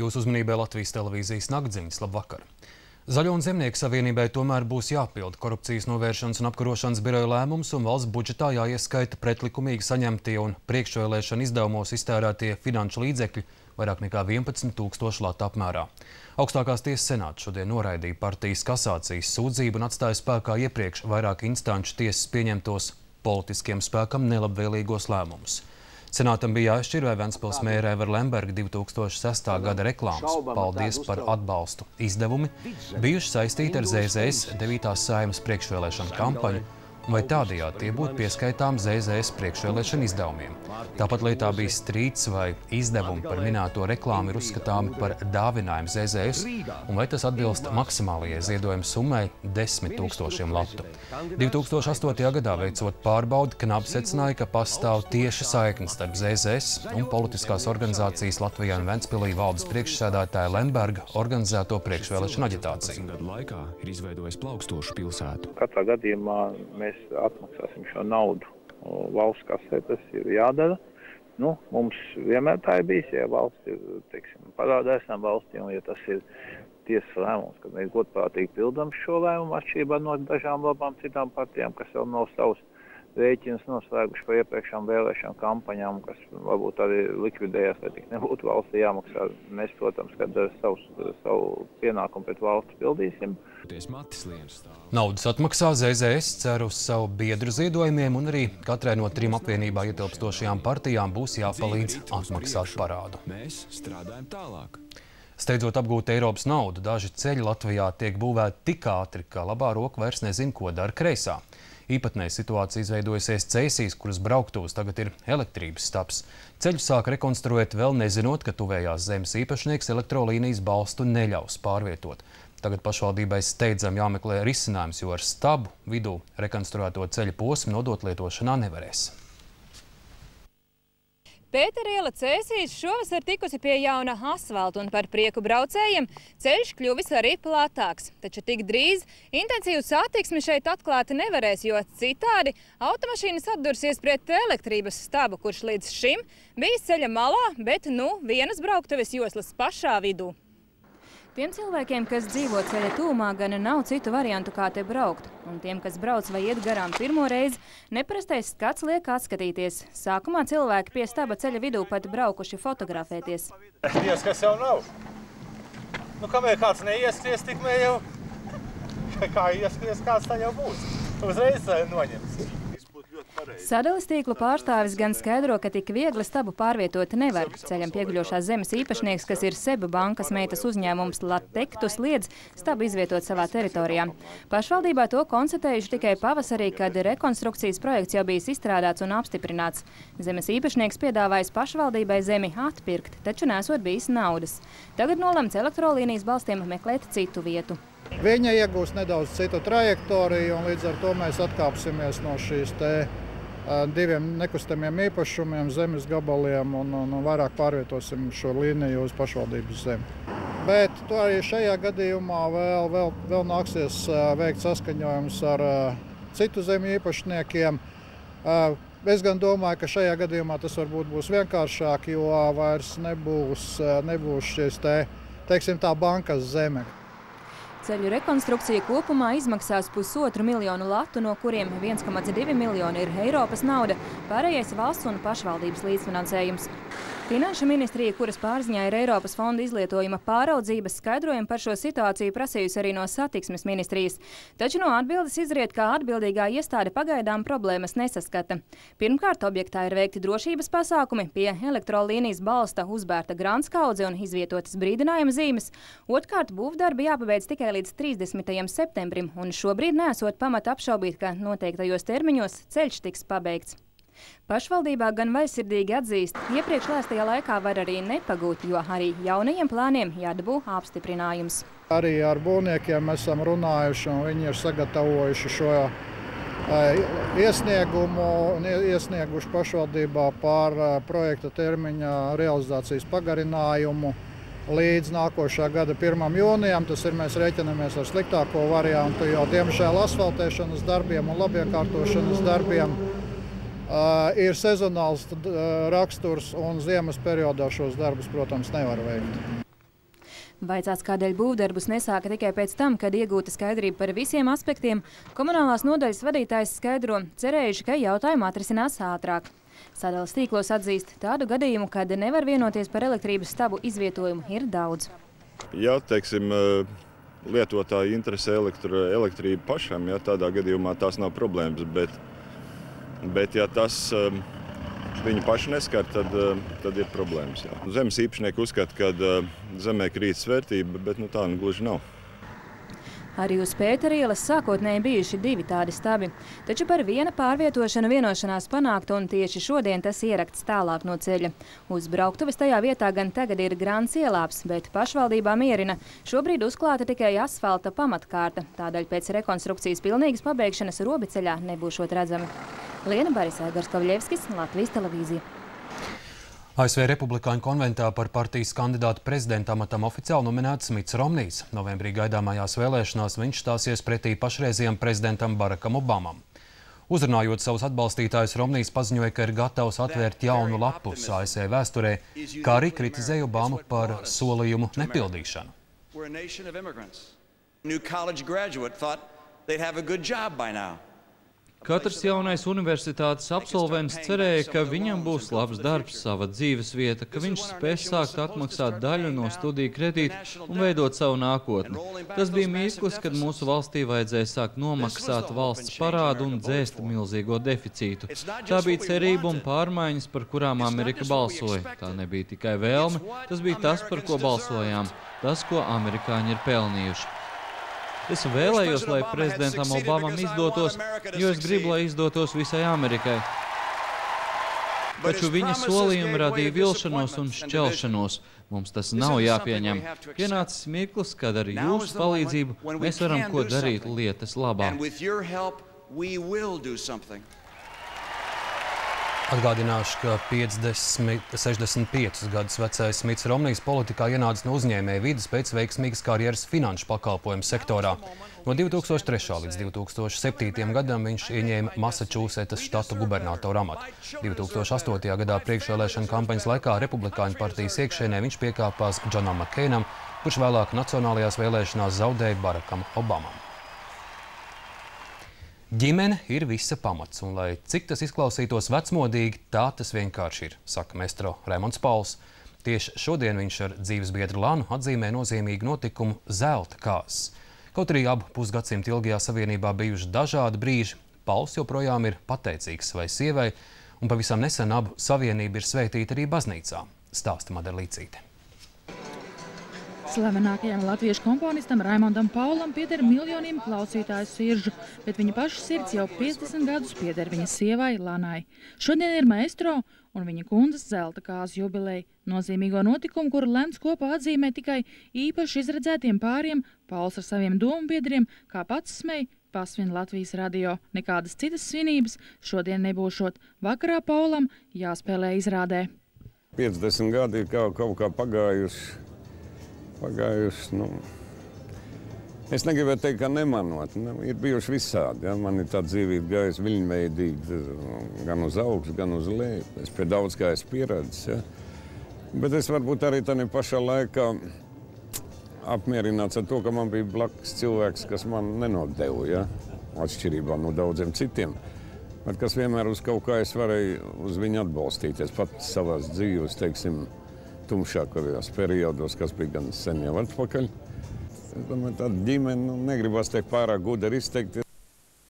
Jūsu uzmanībai Latvijas televīzijas naktziņas. Labvakar! Zaļo un Zemnieku savienībai tomēr būs jāpilda korupcijas novēršanas un apkarošanas biroja lēmums un valsts budžetā jāieskaita pretlikumīgi saņemtie un priekšvēlēšana izdevumos iztērētie finanšu līdzekļi vairāk nekā 11 000 latu apmērā. Augstākās tiesas senāts šodien noraidīja partijas kasācijas sūdzību un atstāja spēkā iepriekš vairāk instanču tiesas pieņemtos politiskiem spēkam nelabvēlīgos lēmumus. Senātam bija jāizšķir, vai Ventspils mēre Evera Lemberga 2006. gada reklāmas "Paldies par atbalstu" izdevumi bijuši saistīti ar ZZS 9. Saeimas priekšvēlēšanu kampaņu, un vai tādējādi tie būtu pieskaitām ZZS priekšvēlēšanu izdevumiem. Tāpat lietā bija strīds, vai izdevumi par minēto reklāmu ir uzskatāmi par dāvinājumu ZZS, un vai tas atbilst maksimālajai ziedojuma summai 10 000 latu. 2008. gadā veicot pārbaudi, Knap secināja, ka pastāv tieša saikne starp ZZS un politiskās organizācijas Latvijā un Ventspilī valdes priekšsēdētāja Lemberga organizēto priekšvēlēšanu aģitāciju. Katrā gadījumā mēs atmaksāsim šo naudu valsts kasē, tas ir jādara. Mums vienmēr tā ir bijis, ja valsts ir, parādā esam valstī, un ja tas ir tiesas lēmums, kad mēs godprātīgi pildam šo lēmumu atšķirībā no dažām labām citām partijām, kas vēl nav savus rēķinus noslēguši par iepriekšām vēlēšanu kampaņām, kas varbūt arī likvidējās, lai tik nebūtu valstī jāmaksā. Mēs, protams, kad savu pienākumu pret valsts pildīsim. Naudas atmaksā ZZS cer uz savu biedru ziedojumiem, un arī katrai no 3 apvienībā ietilpstošajām partijām būs jāpalīdz atmaksāt parādu. Mēs strādājam tālāk. Steidzot apgūt Eiropas naudu, daži ceļi Latvijā tiek būvēti tik ātri, ka labā roka vairs nezin, ko dara kreisā. Īpatnēja situācija izveidojusies Cēsīs, kuras brauktuvs tagad ir elektrības stabs. Ceļu sāk rekonstruēt vēl nezinot, ka tuvējās zemes īpašnieks elektrolīnijas balstu neļaus pārvietot. Tagad pašvaldībai steidzam jāmeklē risinājums, jo ar stabu vidū rekonstruēto ceļu posmu nodot lietošanā nevarēs. Pētera iela Cēsīs šovasar tikusi pie jauna asfalta, un par prieku braucējiem ceļš kļuvis arī platāks. Taču tik drīz intensīvu satiksmi šeit atklāti nevarēs, jo citādi automašīnas atdursies pret elektrības stabu, kurš līdz šim bijis ceļa malā, bet vienas brauktuves joslas pašā vidū. Tiem cilvēkiem, kas dzīvo ceļa tūmā, gan nav citu variantu, kā te braukt. Un tiem, kas brauc vai iet garām pirmo reizi, neparastais skats liek atskatīties. Sākumā cilvēki pie staba ceļa vidū pat braukuši fotografēties. Ieskries jau nav. Kamēr kāds neieskries, tikmēr jau, kā ieskries, kāds tā jau būs. Uzreiz noņems. Sadales tīklu pārstāvis gan skaidro, ka tik viegli stabu pārvietot nevar. Ceļam pieguļošās zemes īpašnieks, kas ir Sebu bankas meitas uzņēmums Latektus, liedz stabu izvietot savā teritorijā. Pašvaldībā to konstatējuši tikai pavasarī, kad rekonstrukcijas projekts jau bijis izstrādāts un apstiprināts. Zemes īpašnieks piedāvājis pašvaldībai zemi atpirkt, taču nesot bijis naudas. Tagad nolemts elektrolīnijas balstiem meklēt citu vietu. Viņa iegūs nedaudz citu trajektoriju, un līdz ar to mēs atkāpsimies no šīs diviem nekustamiem īpašumiem, zemes gabaliem, un vairāk pārvietosim šo līniju uz pašvaldības zemi. Bet to arī šajā gadījumā vēl nāksies veikt saskaņojumus ar citu zemi īpašniekiem. Es gan domāju, ka šajā gadījumā tas varbūt būs vienkāršāk, jo vairs nebūs šis tā bankas zeme. Ceļu rekonstrukcija kopumā izmaksās 1,5 miljonu latu, no kuriem 1,2 miljoni ir Eiropas nauda, pārējais valsts un pašvaldības līdzfinansējums. Finanšu ministrija, kuras pārziņā ir Eiropas fonda izlietojuma pāraudzības, skaidrojumu par šo situāciju prasījusi arī no satiksmes ministrijas. Taču no atbildes izriet, ka atbildīgā iestāde pagaidām problēmas nesaskata. Pirmkārt, objektā ir veikti drošības pasākumi, pie elektrolīnijas balsta uzbērta grantskaudze un izvietotas brīdinājuma zīmes. Otrkārt, būvdarbi jāpabeidz tikai līdz 30. septembrim, un šobrīd neesot pamata apšaubīt, ka noteiktajos termiņos ceļš tiks pabeigts. Pašvaldībā gan vaļsirdīgi atzīst, iepriekš lēstajā laikā var arī nepagūt, jo arī jaunajiem plāniem jādabū apstiprinājums. Arī ar būvniekiem esam runājuši, un viņi ir sagatavojuši šo iesniegumu un iesnieguši pašvaldībā par projekta termiņa realizācijas pagarinājumu līdz nākošā gada 1. jūnijam. Tas ir, mēs rēķinamies ar sliktāko variantu, jo diemžēl asfaltēšanas darbiem un labiekārtošanas darbiem ir sezonāls raksturs, un ziemas periodā šos darbus, protams, nevar veikt. Vaicāts, kādēļ būvdarbus nesāka tikai pēc tam, kad iegūta skaidrība par visiem aspektiem, komunālās nodaļas vadītājs skaidro, cerējuši, ka jautājumu atrisinās ātrāk. Sadales tīklos atzīst, tādu gadījumu, kad nevar vienoties par elektrības stabu izvietojumu, ir daudz. Ja, teiksim, lietotāji interesē elektrību pašam, ja, tādā gadījumā tās nav problēmas, bet ja tas viņi paši neskar, tad ir problēmas. Jā. Zemes īpašnieki uzskata, ka zemē krītas vērtība, bet tā gluži nav. Arī uz Pētera ielas sākotnēji bijuši 2 tādi stabi, taču par viena pārvietošanu vienošanās panākta, un tieši šodien tas ierakts tālāk no ceļa. Uz brauktuves tajā vietā gan tagad ir grants ielāps, bet pašvaldībā mierina. Šobrīd uzklāta tikai asfalta pamatkārta, tādēļ pēc rekonstrukcijas pilnīgas pabeigšanas robeļceļā nebūšot redzami. Liena Barisē, Egars Kavļevskis, Latvijas televīzija. ASV Republikāņu konventā par partijas kandidātu prezidenta amatam oficiāli nominēts Mitts Romnijs. Novembrī gaidāmajās vēlēšanās viņš stāsies pretī pašreizējam prezidentam Barakam Obamam. Uzrunājot savus atbalstītājus, Romnijs paziņoja, ka ir gatavs atvērt jaunu lapus ASV vēsturē, kā arī kritizēja Obamu par solījumu nepildīšanu. Katrs jaunais universitātes absolvents cerēja, ka viņam būs labs darbs, sava dzīves vieta, ka viņš spēs sākt atmaksāt daļu no studiju kredīta un veidot savu nākotni. Tas bija mirklis, kad mūsu valstī vajadzēja sākt nomaksāt valsts parādu un dzēst milzīgo deficītu. Tā bija cerība un pārmaiņas, par kurām Amerika balsoja. Tā nebija tikai vēlme, tas bija tas, par ko balsojām, tas, ko amerikāņi ir pelnījuši. Es vēlējos, lai prezidentam Obamam izdotos, jo es gribu, lai izdotos visai Amerikai. Taču viņa solījumi radīja vilšanos un šķelšanos. Mums tas nav jāpieņem. Pienācis mirklis, kad ar jūsu palīdzību mēs varam ko darīt lietas labā. Atgādināšu, ka 65 gadus vecais Mitts Romnijs politikā ienāca no uzņēmēja vides pēc veiksmīgas karjeras finanšu pakalpojumu sektorā. No 2003. līdz 2007. gadam viņš ieņēma Masačūsetas štata gubernatora amatu. 2008. gadā priekšvēlēšana kampaņas laikā Republikāņu partijas iekšēnē viņš piekāpās Džonam Makeinam, kurš vēlāk nacionālajās vēlēšanās zaudēja Barakam Obamam. Ģimene ir visa pamats, un lai cik tas izklausītos vecmodīgi, tā tas vienkārši ir, saka maestro Raimonds Pauls. Tieši šodien viņš ar dzīvesbiedru Lanu atzīmē nozīmīgu notikumu zelta kāzas. Kaut arī abu pusgadsimtu ilgajā savienībā bijuši dažādi brīži, Pauls joprojām ir pateicīgs savai sievai, un pavisam nesen abu savienība ir svētīta arī baznīcā, stāsta Madara Līcīte. Slavenākajam latviešu komponistam Raimondam Paulam pieder miljoniem klausītāju siržu, bet viņa paša sirds jau 50 gadus pieder viņa sievai Lanai. Šodien ir maestro un viņa kundzes zelta kāzu jubileja. Nozīmīgo notikumu, kuru lemts kopā atzīmē tikai īpaši izredzētiem pāriem, Pauls ar saviem dombiedriem, kā pats smēj, pasvin Latvijas radio. Nekādas citas svinības šodien nebūšot. Vakarā Paulam jāspēlē izrādē. 50 gadi ir kaut kā pagājuši, es negribētu teikt, ka nemanot. Ir bijuši visādi. Ja? Man ir tā dzīvība gājusi viļņveidīgi, gan uz augšu, gan uz leju. Es pie daudz kā esmu pieredzis. Ja? Bet es varbūt arī tādā pašā laikā apmierināts ar to, ka man bija blakus cilvēks, kas man nenodeva, ja? Atšķirībā no daudziem citiem. Bet kas vienmēr uz kaut kā es varēju uz viņu atbalstīties, pat savās dzīves, teiksim, tumšākajos periodos, kas bija gan sen jau atpakaļ. Es domāju, tāda ģimene, negribas teikt pārāk gudri izteikti.